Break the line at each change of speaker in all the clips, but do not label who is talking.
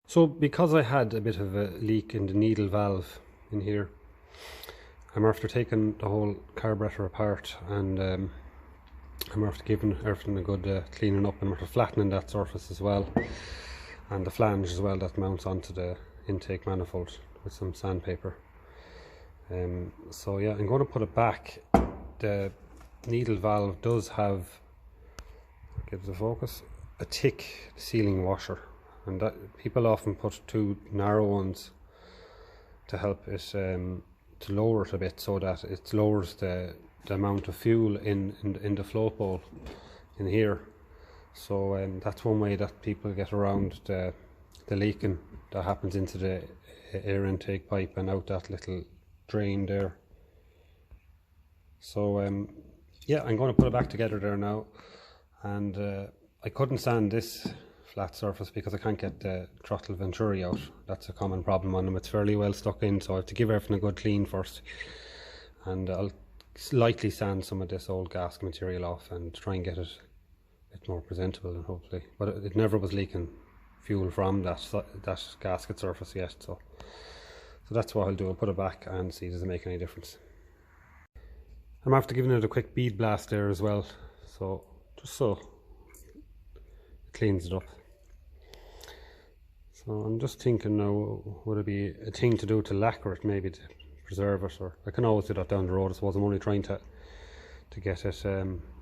So because I had a bit of a leak in the needle valve in here, I'm after taking the whole carburetor apart, and I'm after giving everything a good cleaning up, and I'm after flattening that surface as well, and the flange as well that mounts onto the intake manifold with some sandpaper. So yeah, I'm going to put it back. The needle valve does have, give the focus, a thick sealing washer, and that people often put two narrow ones to help it to lower it a bit, so that it lowers the amount of fuel in the float bowl in here. So that's one way that people get around the leaking that happens into the air intake pipe and out that little drain there. So yeah, I'm going to put it back together there now, and I couldn't sand this flat surface because I can't get the throttle venturi out. That's a common problem on them. It's fairly well stuck in, so I have to give everything a good clean first, and I'll lightly sand some of this old gasket material off and try and get it a bit more presentable, and hopefully, but it never was leaking fuel from that gasket surface yet, so that's what I'll do. I'll put it back and see does it make any difference. I'm after giving it a quick bead blast there as well, so just so it cleans it up. So I'm just thinking now, would it be a thing to do to lacquer it, maybe to preserve it, or I can always do that down the road. I suppose I'm only trying to get it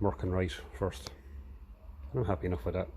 working right first. I'm happy enough with that.